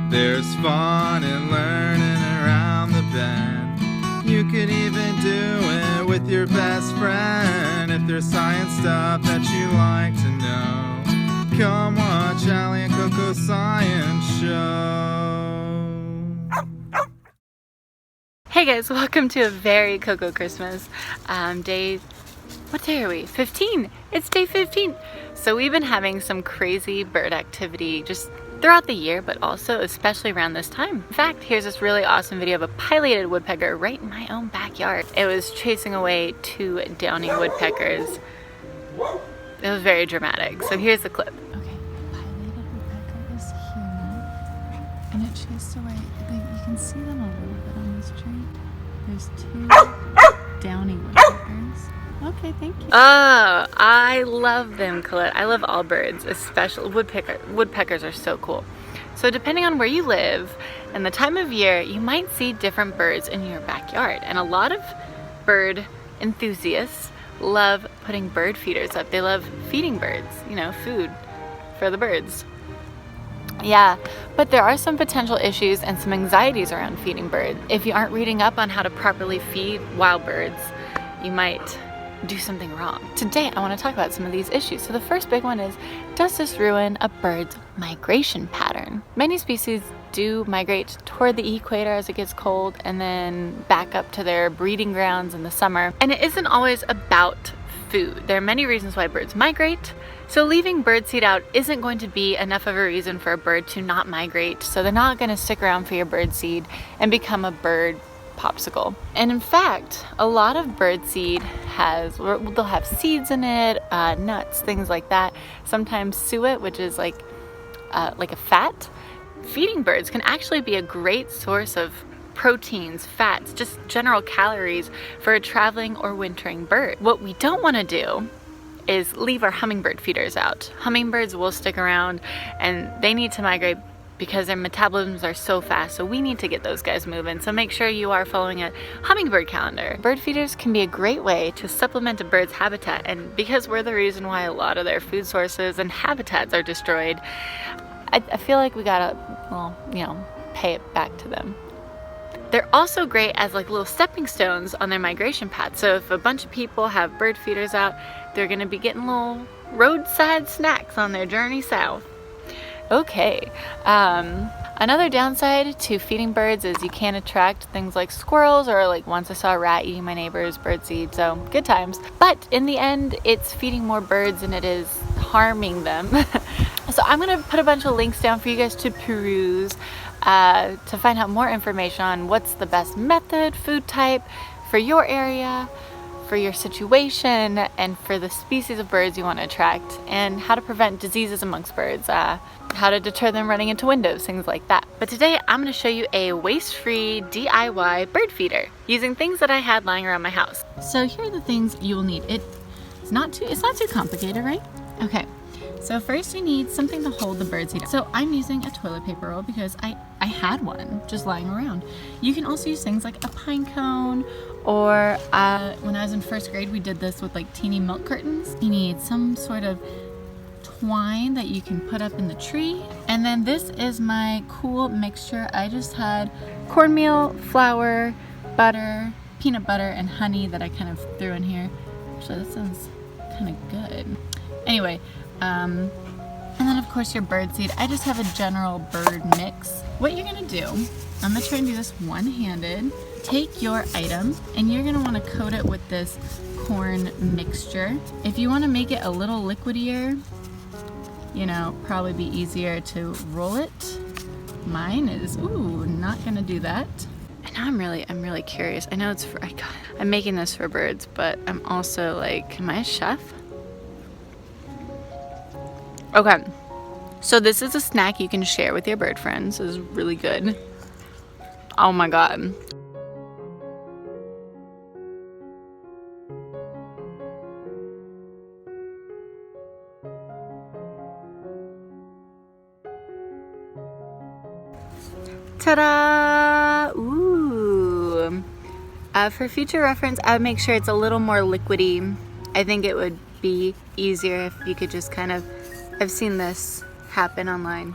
There's fun in learning around the bend. You could even do it with your best friend. If there's science stuff that you like to know, come watch Allie and CoCo Science Show. Hey guys, welcome to a very CoCo Christmas. What day are we? 15! It's day 15! So we've been having some crazy bird activity just throughout the year, but also especially around this time. In fact, here's this really awesome video of a pileated woodpecker right in my own backyard. It was chasing away 2 downy woodpeckers. It was very dramatic. So here's the clip. Okay, a pileated woodpecker is here, and it chased away. You can see them a little bit on this tree. There's 2 downy woodpeckers. Okay, thank you. Oh, I love them, Colette. I love all birds, especially woodpeckers are so cool. So depending on where you live and the time of year, you might see different birds in your backyard. And a lot of bird enthusiasts love putting bird feeders up. They love feeding birds, you know, food for the birds. Yeah, but there are some potential issues and some anxieties around feeding birds. If you aren't reading up on how to properly feed wild birds, you might do something wrong. Today, I want to talk about some of these issues. So the first big one is, does this ruin a bird's migration pattern? Many species do migrate toward the equator as it gets cold and then back up to their breeding grounds in the summer. And it isn't always about food. There are many reasons why birds migrate. So leaving birdseed out isn't going to be enough of a reason for a bird to not migrate. So they're not going to stick around for your birdseed and become a bird popsicle. And in fact, a lot of birdseed they'll have seeds in it, nuts, things like that. Sometimes suet, which is like a fat. Feeding birds can actually be a great source of proteins, fats, just general calories for a traveling or wintering bird. What we don't want to do is leave our hummingbird feeders out. Hummingbirds will stick around and they need to migrate because their metabolisms are so fast, so we need to get those guys moving. So make sure you are following a hummingbird calendar. Bird feeders can be a great way to supplement a bird's habitat, and because we're the reason why a lot of their food sources and habitats are destroyed, I feel like we gotta, well, you know, pay it back to them. They're also great as like little stepping stones on their migration path. So if a bunch of people have bird feeders out, they're gonna be getting little roadside snacks on their journey south. Okay, another downside to feeding birds is you can attract things like squirrels, or like once I saw a rat eating my neighbor's birdseed, so good times. But in the end, it's feeding more birds than it is harming them. So I'm gonna put a bunch of links down for you guys to peruse to find out more information on what's the best method, food type for your area, for your situation, and for the species of birds you want to attract, and how to prevent diseases amongst birds, how to deter them running into windows, things like that. But today I'm going to show you a waste-free DIY bird feeder using things that I had lying around my house. So here are the things you will need. It's not too complicated, right? Okay. So first you need something to hold the birdseed. So I'm using a toilet paper roll because I had one just lying around. You can also use things like a pine cone, or when I was in 1st grade, we did this with like teeny milk curtains. You need some sort of twine that you can put up in the tree. And then this is my cool mixture. I just had cornmeal, flour, butter, peanut butter, and honey that I kind of threw in here. Actually, that sounds kind of good. Anyway, and then of course your birdseed. I just have a general bird mix. What you're gonna do, I'm gonna try and do this one-handed. Take your item and you're gonna wanna coat it with this corn mixture. If you wanna make it a little liquidier, you know, probably be easier to roll it. Mine is, not gonna do that. And now I'm really curious. I know it's I'm making this for birds, but I'm also like, am I a chef? Okay, so this is a snack you can share with your bird friends. This is really good. Oh my god. Ta-da! Ooh. For future reference, I would make sure it's a little more liquidy. I think it would be easier if you could just kind of, I've seen this happen online.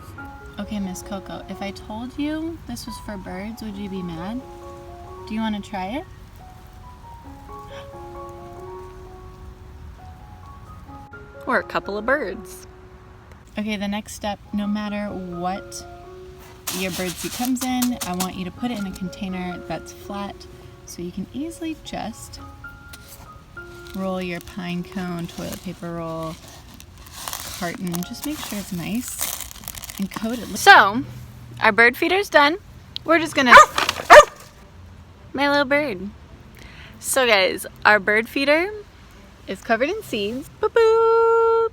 Okay, Miss Coco, if I told you this was for birds, would you be mad? Do you want to try it? Or a couple of birds. Okay, the next step, no matter what your birdseed comes in, I want you to put it in a container that's flat so you can easily just roll your pine cone, toilet paper roll, carton. Just make sure it's nice and coat it. So, our bird feeder's done. We're just gonna... My little bird. So guys, our bird feeder is covered in seeds. Boop boop.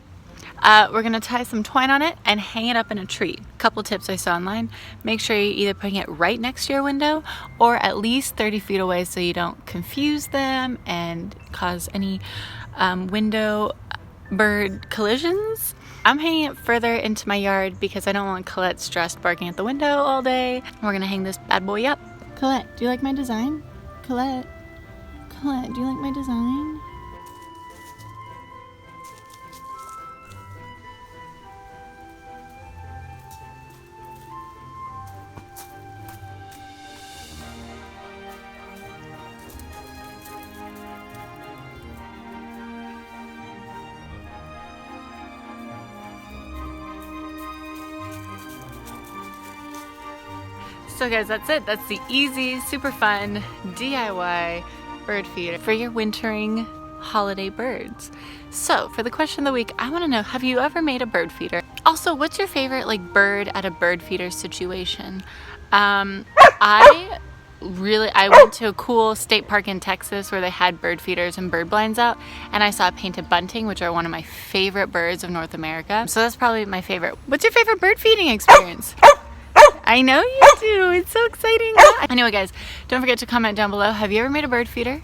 We're gonna tie some twine on it and hang it up in a tree. Couple tips I saw online. Make sure you're either putting it right next to your window or at least 30 feet away so you don't confuse them and cause any window bird collisions. I'm hanging it further into my yard because I don't want Colette stressed barking at the window all day. We're gonna hang this bad boy up. Colette, do you like my design? Colette, do you like my design? So guys, that's it. That's the easy, super fun DIY bird feeder for your wintering holiday birds. So for the question of the week, I want to know, have you ever made a bird feeder? Also, what's your favorite like bird at a bird feeder situation? I went to a cool state park in Texas where they had bird feeders and bird blinds out, and I saw a painted bunting, which are one of my favorite birds of North America. So that's probably my favorite. What's your favorite bird feeding experience? I know you do. It's so exciting. Anyway, guys, don't forget to comment down below. Have you ever made a bird feeder?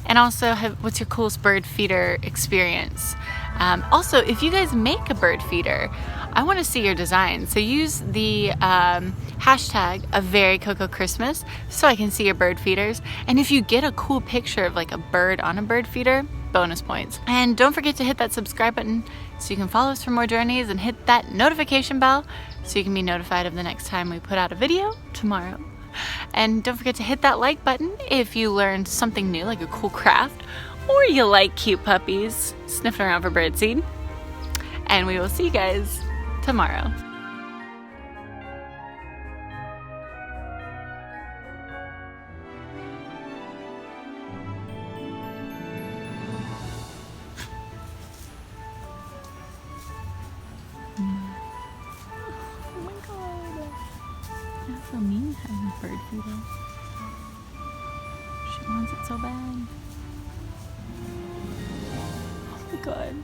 And also, what's your coolest bird feeder experience? Also, if you guys make a bird feeder, I want to see your design. So use the hashtag A Very Coco Christmas so I can see your bird feeders. And if you get a cool picture of like a bird on a bird feeder, bonus points. And don't forget to hit that subscribe button so you can follow us for more journeys, and hit that notification bell so you can be notified of the next time we put out a video tomorrow. And don't forget to hit that like button if you learned something new, like a cool craft, or you like cute puppies sniffing around for birdseed. And we will see you guys tomorrow. For me, having a bird feeder. She wants it so bad. Oh my god.